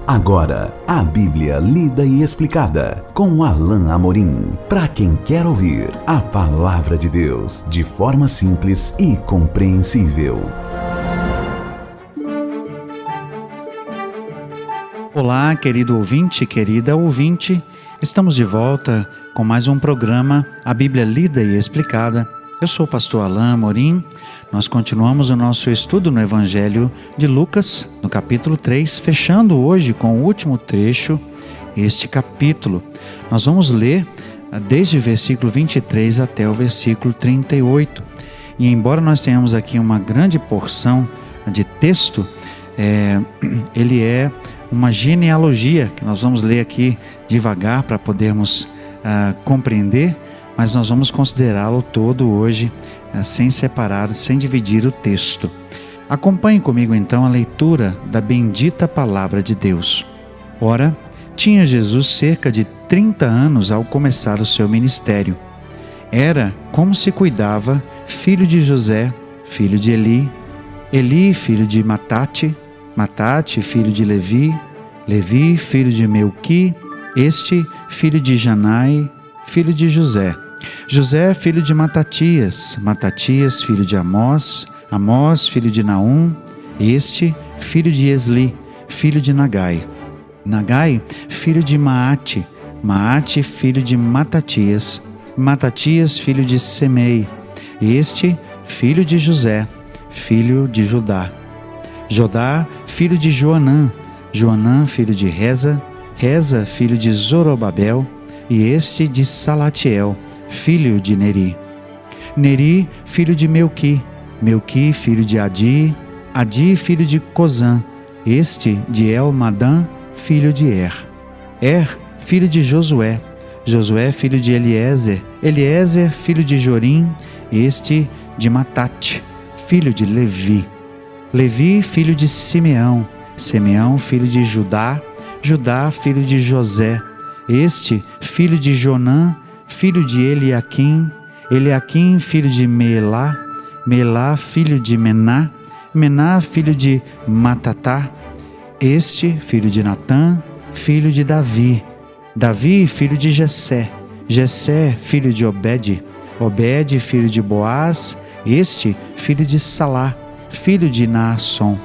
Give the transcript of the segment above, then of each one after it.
Agora, a Bíblia lida e explicada com Alain Amorim. Para quem quer ouvir a Palavra de Deus de forma simples e compreensível. Olá, querido ouvinte, querida ouvinte. Estamos de volta com mais um programa, a Bíblia lida e explicada. Eu sou o pastor Alain Amorim. Nós continuamos o nosso estudo no Evangelho de Lucas, no capítulo 3, fechando hoje com o último trecho, este capítulo. Nós vamos ler desde o versículo 23 até o versículo 38. E embora nós tenhamos aqui uma grande porção de texto, ele é uma genealogia, que nós vamos ler aqui devagar para podermos compreender, mas nós vamos considerá-lo todo hoje, sem separar, sem dividir o texto. Acompanhe comigo então a leitura da bendita palavra de Deus. Ora, tinha Jesus cerca de 30 anos ao começar o seu ministério. Era, como se cuidava, filho de José, filho de Eli, Eli, filho de Matate, Matate, filho de Levi, Levi, filho de Melqui, este, filho de Janai, filho de José, José, filho de Matatias, Matatias, filho de Amós, Amós, filho de Naum, este, filho de Esli, filho de Nagai, Nagai, filho de Maate, Maate, filho de Matatias, Matatias, filho de Semei, este, filho de José, filho de Judá, Jodá, filho de Joanã, Joanã, filho de Reza, Reza, filho de Zorobabel, e este de Salatiel, filho de Neri, Neri, filho de Melqui, Melqui, filho de Adi, Adi, filho de Cozã, este de Elmadã, filho de filho de Josué, Josué, filho de Eliezer, Eliezer, filho de Jorim, este de Matate, filho de Levi, Levi, filho de Simeão, Simeão, filho de Judá, Judá, filho de José, este, filho de Jonã, filho de Eliaquim, Eliaquim, filho de Melá, Melá, filho de Mená, Mená, filho de Matatá, este, filho de Natã, filho de Davi, Davi, filho de Jessé, Jessé, filho de Obed, Obed, filho de Boaz, este, filho de Salá, filho de Naasson,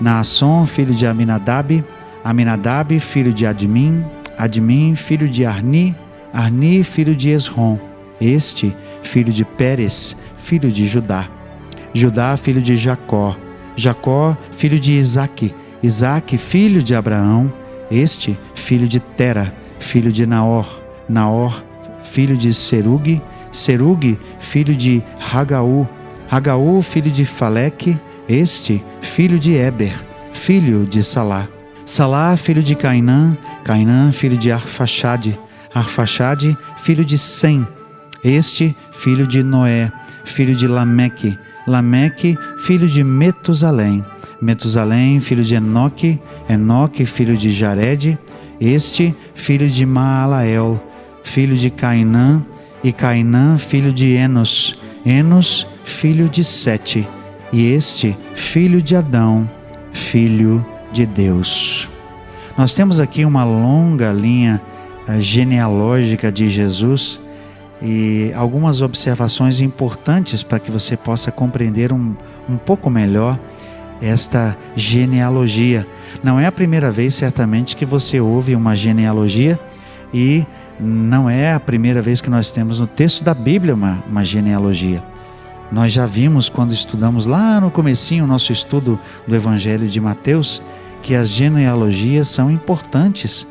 Naasson, filho de Aminadab, Aminadab, filho de Admin, Admin, filho de Arni, Arni, filho de Esrom, este, filho de Pérez, filho de Judá, Judá, filho de Jacó, Jacó, filho de Isaque, Isaque, filho de Abraão, este, filho de Tera, filho de Naor, Naor, filho de Serugue, Serugue, filho de Hagaú, Hagaú, filho de Faleque, este, filho de Eber, filho de Salá, Salá, filho de Cainã, Cainã, filho de Arfaxade, Arfaxade, filho de Sem, este, filho de Noé, filho de Lameque, Lameque, filho de Metusalém, Metusalém, filho de Enoque, Enoque, filho de Jared, este, filho de Maalael, filho de Cainã, e Cainã, filho de Enos, Enos, filho de Sete, e este, filho de Adão, filho de Deus. Nós temos aqui uma longa linha genealógica de Jesus e algumas observações importantes para que você possa compreender um pouco melhor esta genealogia. Não é a primeira vez, certamente, que você ouve uma genealogia e não é a primeira vez que nós temos no texto da Bíblia uma genealogia. Nós já vimos quando estudamos lá no comecinho o nosso estudo do Evangelho de Mateus que as genealogias são importantes,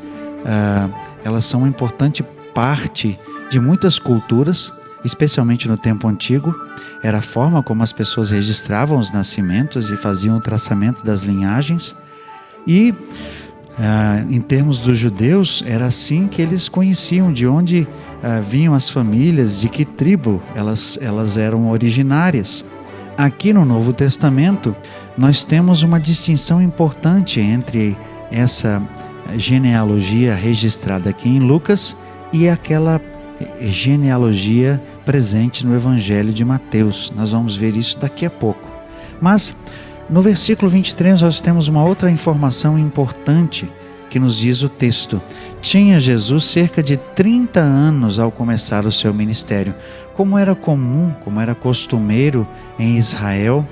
elas são uma importante parte de muitas culturas, especialmente no tempo antigo. Era a forma como as pessoas registravam os nascimentos e faziam o traçamento das linhagens. E em termos dos judeus, era assim que eles conheciam de onde vinham as famílias, de que tribo elas eram originárias. Aqui no Novo Testamento, nós temos uma distinção importante entre essa genealogia registrada aqui em Lucas e aquela genealogia presente no Evangelho de Mateus. Nós vamos ver isso daqui a pouco. Mas no versículo 23 nós temos uma outra informação importante que nos diz o texto. Tinha Jesus cerca de 30 anos ao começar o seu ministério. Como era comum, como era costumeiro em Israel,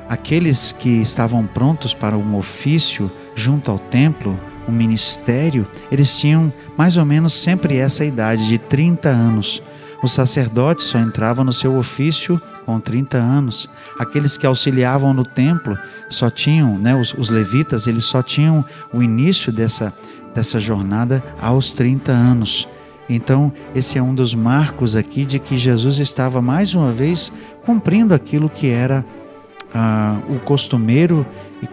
aqueles que estavam prontos para um ofício junto ao templo, um ministério, eles tinham mais ou menos sempre essa idade de 30 anos. Os sacerdotes só entravam no seu ofício com 30 anos. Aqueles que auxiliavam no templo só tinham, os levitas, eles só tinham o início dessa jornada aos 30 anos. Então, esse é um dos marcos aqui de que Jesus estava mais uma vez cumprindo aquilo que era o costumeiro e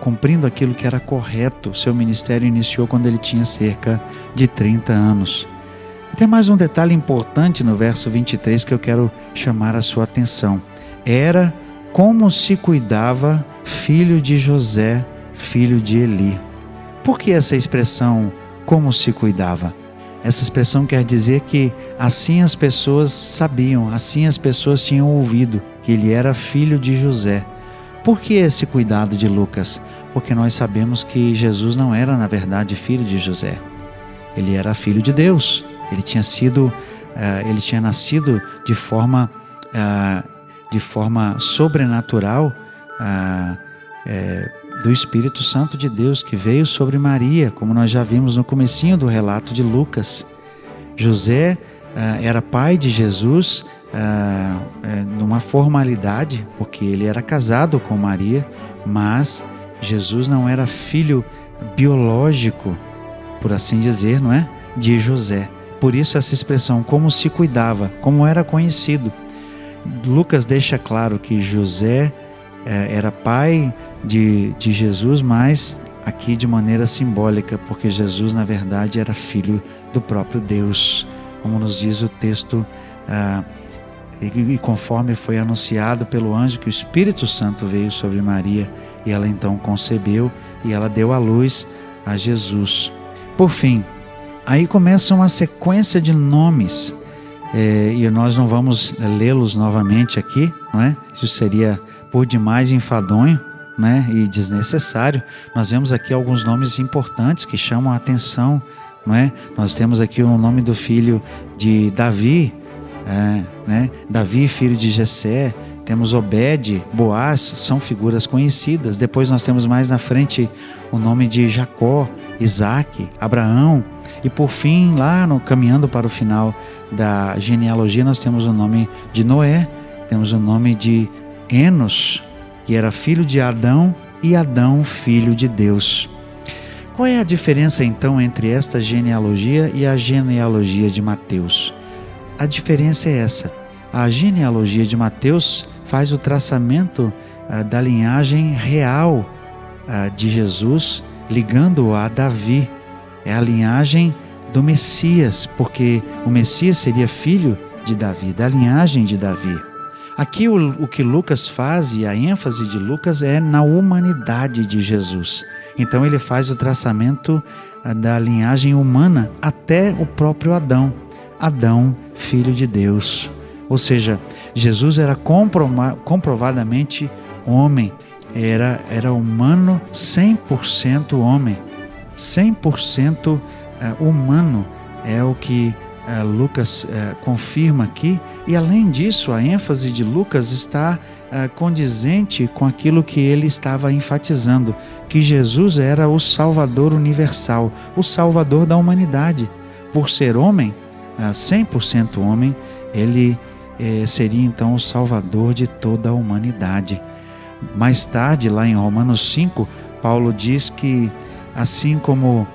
cumprindo aquilo que era correto. Seu ministério iniciou quando ele tinha cerca de 30 anos. Tem mais um detalhe importante no verso 23 que eu quero chamar a sua atenção. Era como se cuidava filho de José, filho de Eli. Por que essa expressão, como se cuidava? Essa expressão quer dizer que assim as pessoas sabiam, assim as pessoas tinham ouvido que ele era filho de José. Por que esse cuidado de Lucas? Porque nós sabemos que Jesus não era, na verdade, filho de José. Ele era filho de Deus. Ele tinha nascido de forma sobrenatural do Espírito Santo de Deus que veio sobre Maria, como nós já vimos no comecinho do relato de Lucas. José era pai de Jesus numa formalidade, porque ele era casado com Maria, mas Jesus não era filho biológico, por assim dizer, não é? De José. Por isso essa expressão, como se cuidava, como era conhecido. Lucas deixa claro que José era pai de Jesus, mas aqui de maneira simbólica, porque Jesus na verdade era filho do próprio Deus, como nos diz o texto, e conforme foi anunciado pelo anjo que o Espírito Santo veio sobre Maria, e ela então concebeu e ela deu à luz a Jesus. Por fim, aí começa uma sequência de nomes, e nós não vamos lê-los novamente aqui, não é? Isso seria por demais enfadonho, né? E desnecessário. Nós vemos aqui alguns nomes importantes que chamam a atenção, não é? Nós temos aqui o nome do filho de Davi, Davi, filho de Jessé. Temos Obed, Boaz, são figuras conhecidas. Depois nós temos mais na frente o nome de Jacó, Isaac, Abraão. E por fim, caminhando para o final da genealogia, nós temos o nome de Noé, temos o nome de Enos, que era filho de Adão, e Adão, filho de Deus. Qual é a diferença então entre esta genealogia e a genealogia de Mateus? A diferença é essa. A genealogia de Mateus faz o traçamento da linhagem real de Jesus, ligando-o a Davi. É a linhagem do Messias, porque o Messias seria filho de Davi, da linhagem de Davi. Aqui o que Lucas faz, e a ênfase de Lucas é na humanidade de Jesus. Então ele faz o traçamento da linhagem humana até o próprio Adão. Adão, filho de Deus. Ou seja, Jesus era comprovadamente homem, era humano, 100% homem, 100% humano, é o que Lucas confirma aqui. E além disso, a ênfase de Lucas está condizente com aquilo que ele estava enfatizando, que Jesus era o Salvador universal, o Salvador da humanidade. Por ser homem, 100% homem, ele seria então o Salvador de toda a humanidade. Mais tarde, lá em Romanos 5, Paulo diz que assim como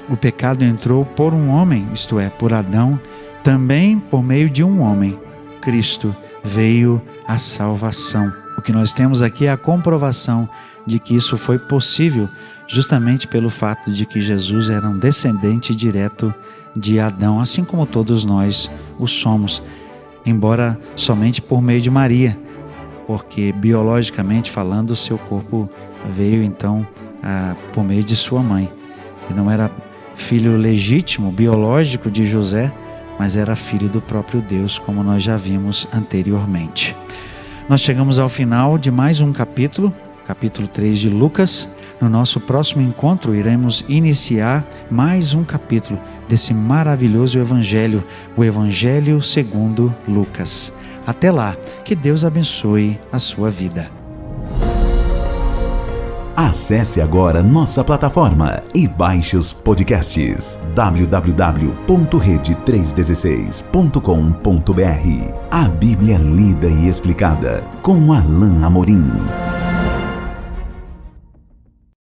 o pecado entrou por um homem, isto é, por Adão, também por meio de um homem, Cristo, veio a salvação. O que nós temos aqui é a comprovação de que isso foi possível justamente pelo fato de que Jesus era um descendente direto de Adão, assim como todos nós o somos, embora somente por meio de Maria, porque biologicamente falando, o seu corpo veio então por meio de sua mãe, que não era filho legítimo, biológico de José, mas era filho do próprio Deus, como nós já vimos anteriormente. Nós chegamos ao final de mais um capítulo 3 de Lucas. No nosso próximo encontro, iremos iniciar mais um capítulo desse maravilhoso Evangelho, o Evangelho segundo Lucas. Até lá, que Deus abençoe a sua vida. Acesse agora nossa plataforma e baixe os podcasts www.rede316.com.br. A Bíblia lida e explicada com Alain Amorim.